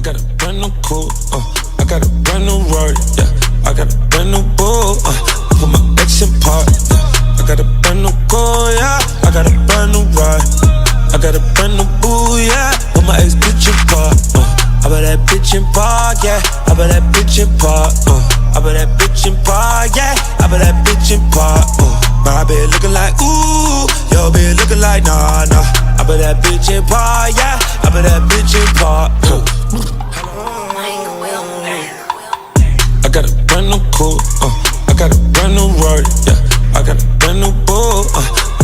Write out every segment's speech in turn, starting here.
got a brand new coupe, I got a brand new Rari, yeah. I got a brand new bull, put my ex in park, yeah. I got a brand new car, yeah. I got a brand new ride. I got a brand new boo, yeah. Put my ex bitch in park, I bet that bitch in park, yeah. I bet that bitch in park, I bet that bitch in park, yeah. I bet that bitch in park, my bitch looking like ooh, your bitch looking like nah, nah. I bet that bitch in park, yeah. I bet that bitch in park. I got a brand new coupe, I got a brand new Rari, yeah. I got a brand new bull,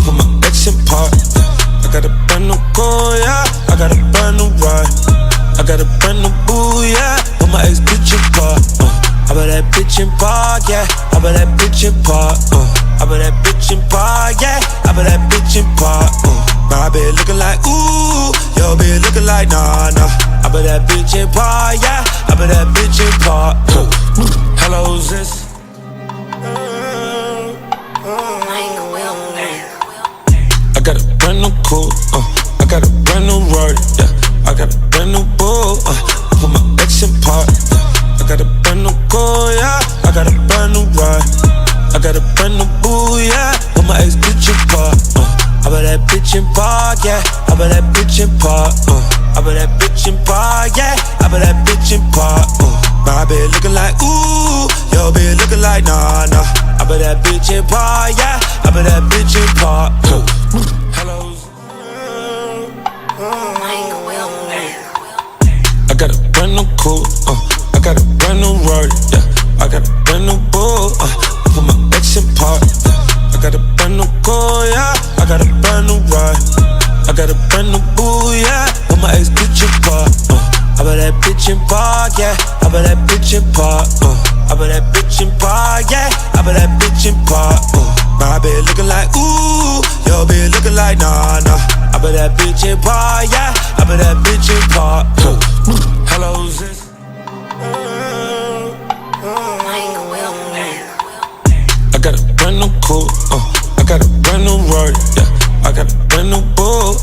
put my ex in park, yeah. I got a brand new car, yeah. I got a brand new ride. I got a brand new boo, yeah. Put my ex bitch in park, I bet that bitch in park, yeah. I bet that bitch in park, I bet that bitch in park, yeah. I bet that bitch in park, my bitch looking like ooh, your bitch looking like nah, nah. I bet that bitch in park, yeah. I bet that bitch in park. Hello, who's this? I got a brand new coupe, I got a brand new Rari, yeah. I got a brand new bull, put my ex in park, yeah. I got a brand new car, yeah. I got a brand new ride. I got a brand new boo, yeah. Put my ex bitch in park, I bet that bitch in park, yeah. I bet that bitch in park, I bet that bitch in park, yeah. I bet that bitch in park, my bitch looking like ooh, your bitch looking like nah, nah. I bet that bitch in park, yeah. I bet that bitch in park. Hello. I got a brand new coupe, I got a brand new Rari, yeah. I got a brand new bull, put my ex in park, yeah. I got a brand new car, yeah. I got a brand new ride. I got a brand new boo, yeah. Put my ex bitch in park, I bet that bitch in park, yeah. I bet that bitch in park, I bet that bitch in park, yeah. I bet that bitch in park, my bitch looking like ooh, your bitch looking like nah, nah. I bet that bitch in park, yeah. I bet that bitch in park. Hello, who's this? I got a brand new coupe, I got a brand new Rari, yeah. I got a brand new bull,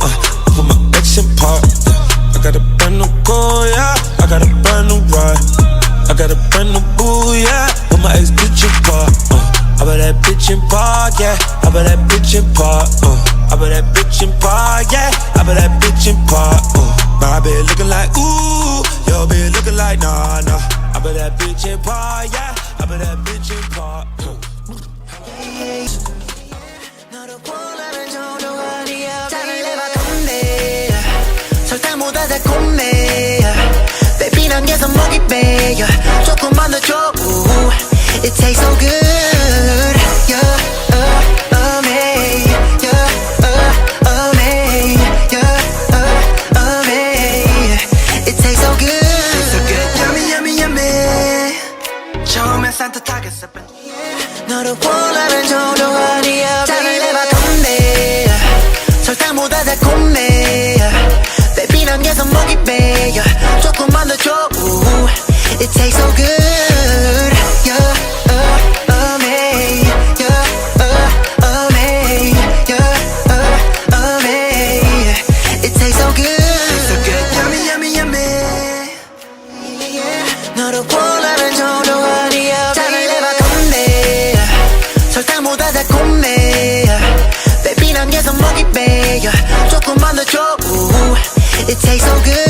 put my ex in park, yeah. I got a brand new car, yeah. I got a brand new ride. I got a brand new boo, yeah. Put my ex bitch in park, I bet that bitch in park, yeah. I bet that bitch in park, I bet that bitch in park, yeah. I bet that bitch in park, my bitch looking like ooh, your bitch looking like nah, nah. I bet that bitch in park, yeah. I bet that bitch in park. 너를 원하는 정도가 아니야. 잘 내봐 건데 설탕보다 달콤해. Baby 난 계속 목이 베여. 조금만 더 줘. It tastes so good. Yeah, me. Yeah, me. Yeah, me. It tastes so good. So good. Yummy, yummy, yummy. 처음엔 산뜻하게 습한. 너를 원하는 정도가 아니야. 잘 내봐 건데 설탕보다 달콤해. Baby 난 계속 목이 베여. 조금만 더 줘. It tastes so good. Yeah, me. Yeah, me. Yeah, me. It tastes so good. So good. Yummy, yummy, yummy. 너를 원하는 정도가 아니야. 잘 내봐 건데 설탕보다 달콤해. Baby 난 계속 목이 베여. 조금만 더 줘. It tastes so good.